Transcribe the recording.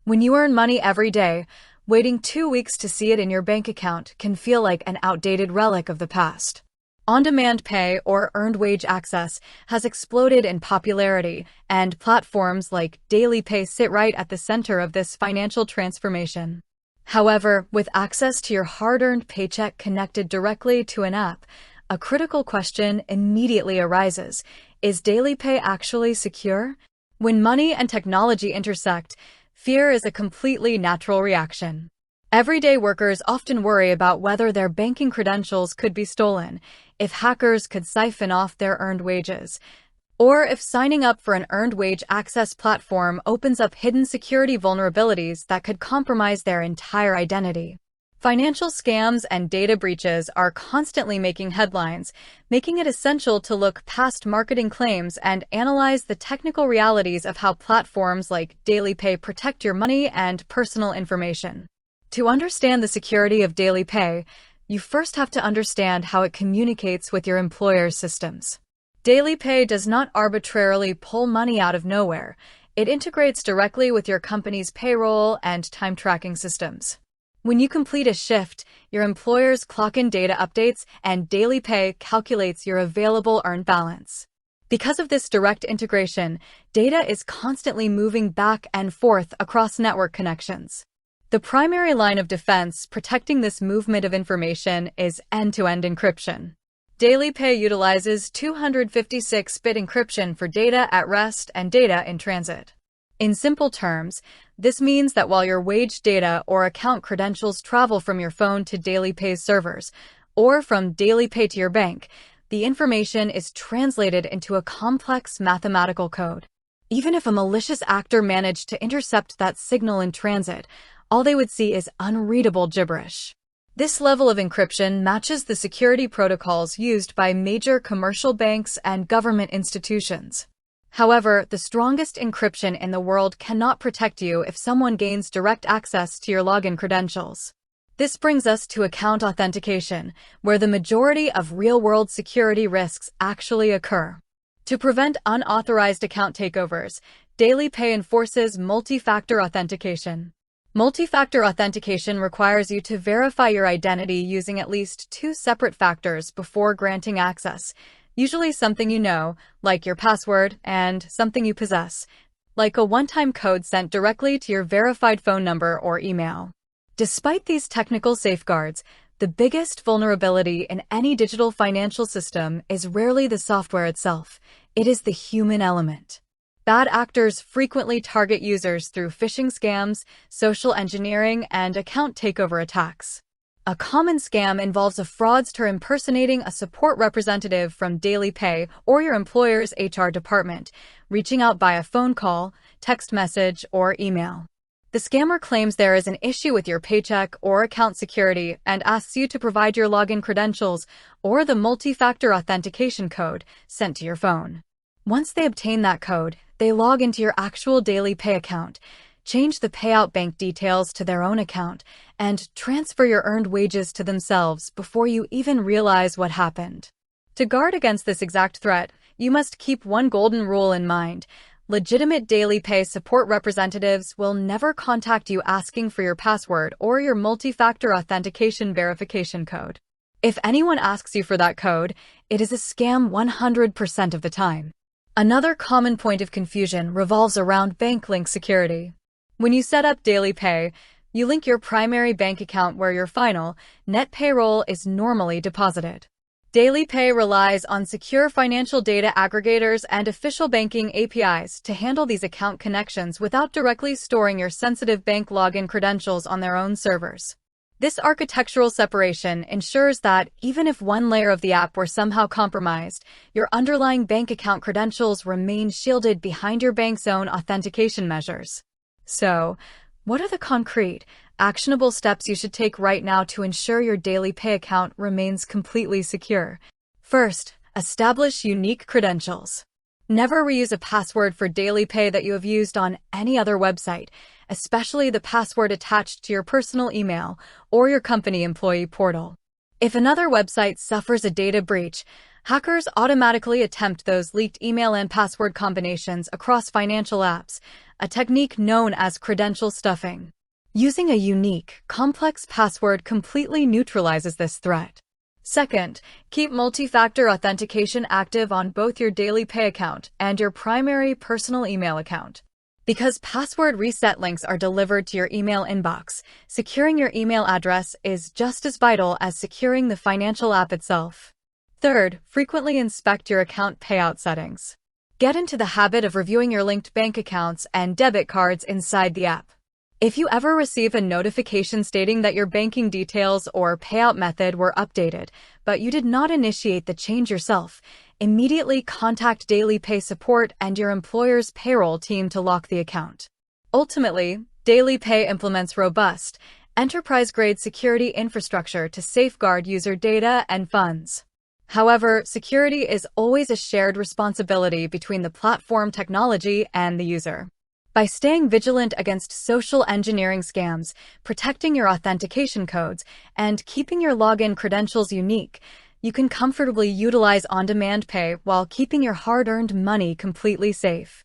When you earn money every day, waiting 2 weeks to see it in your bank account can feel like an outdated relic of the past. On-demand pay or earned wage access has exploded in popularity, and platforms like DailyPay sit right at the center of this financial transformation. However, with access to your hard-earned paycheck connected directly to an app, a critical question immediately arises. Is DailyPay actually secure? When money and technology intersect, fear is a completely natural reaction. Everyday workers often worry about whether their banking credentials could be stolen, if hackers could siphon off their earned wages, or if signing up for an earned wage access platform opens up hidden security vulnerabilities that could compromise their entire identity. Financial scams and data breaches are constantly making headlines, making it essential to look past marketing claims and analyze the technical realities of how platforms like DailyPay protect your money and personal information. To understand the security of DailyPay, you first have to understand how it communicates with your employer's systems. DailyPay does not arbitrarily pull money out of nowhere. It integrates directly with your company's payroll and time tracking systems. When you complete a shift, your employer's clock-in data updates and DailyPay calculates your available earned balance. Because of this direct integration, data is constantly moving back and forth across network connections. The primary line of defense protecting this movement of information is end-to-end encryption. DailyPay utilizes 256-bit encryption for data at rest and data in transit. In simple terms, this means that while your wage data or account credentials travel from your phone to DailyPay's servers, or from DailyPay to your bank, the information is translated into a complex mathematical code. Even if a malicious actor managed to intercept that signal in transit, all they would see is unreadable gibberish. This level of encryption matches the security protocols used by major commercial banks and government institutions. However, the strongest encryption in the world cannot protect you if someone gains direct access to your login credentials. This brings us to account authentication, where the majority of real-world security risks actually occur. To prevent unauthorized account takeovers, DailyPay enforces multi-factor authentication. Multi-factor authentication requires you to verify your identity using at least 2 separate factors before granting access, usually something you know, like your password, and something you possess, like a one-time code sent directly to your verified phone number or email. Despite these technical safeguards, the biggest vulnerability in any digital financial system is rarely the software itself. It is the human element. Bad actors frequently target users through phishing scams, social engineering, and account takeover attacks. A common scam involves a fraudster impersonating a support representative from DailyPay or your employer's HR department, reaching out by a phone call, text message, or email. The scammer claims there is an issue with your paycheck or account security and asks you to provide your login credentials or the multi-factor authentication code sent to your phone. Once they obtain that code, they log into your actual DailyPay account, change the payout bank details to their own account, and transfer your earned wages to themselves before you even realize what happened. To guard against this exact threat, you must keep one golden rule in mind. Legitimate DailyPay support representatives will never contact you asking for your password or your multi-factor authentication verification code. If anyone asks you for that code, it is a scam 100% of the time. Another common point of confusion revolves around bank link security. When you set up DailyPay, you link your primary bank account where your final, net payroll is normally deposited. DailyPay relies on secure financial data aggregators and official banking APIs to handle these account connections without directly storing your sensitive bank login credentials on their own servers. This architectural separation ensures that, even if one layer of the app were somehow compromised, your underlying bank account credentials remain shielded behind your bank's own authentication measures. So, what are the concrete, actionable steps you should take right now to ensure your DailyPay account remains completely secure? First, establish unique credentials. Never reuse a password for DailyPay that you have used on any other website, especially the password attached to your personal email or your company employee portal. If another website suffers a data breach, Hackers automatically attempt those leaked email and password combinations across financial apps, a technique known as credential stuffing. Using a unique, complex password completely neutralizes this threat. Second, keep multi-factor authentication active on both your DailyPay account and your primary personal email account. Because password reset links are delivered to your email inbox, securing your email address is just as vital as securing the financial app itself. Third, frequently inspect your account payout settings. Get into the habit of reviewing your linked bank accounts and debit cards inside the app. If you ever receive a notification stating that your banking details or payout method were updated, but you did not initiate the change yourself, immediately contact DailyPay support and your employer's payroll team to lock the account. Ultimately, DailyPay implements robust, enterprise-grade security infrastructure to safeguard user data and funds. However, security is always a shared responsibility between the platform technology and the user. By staying vigilant against social engineering scams, protecting your authentication codes, and keeping your login credentials unique, you can comfortably utilize on-demand pay while keeping your hard-earned money completely safe.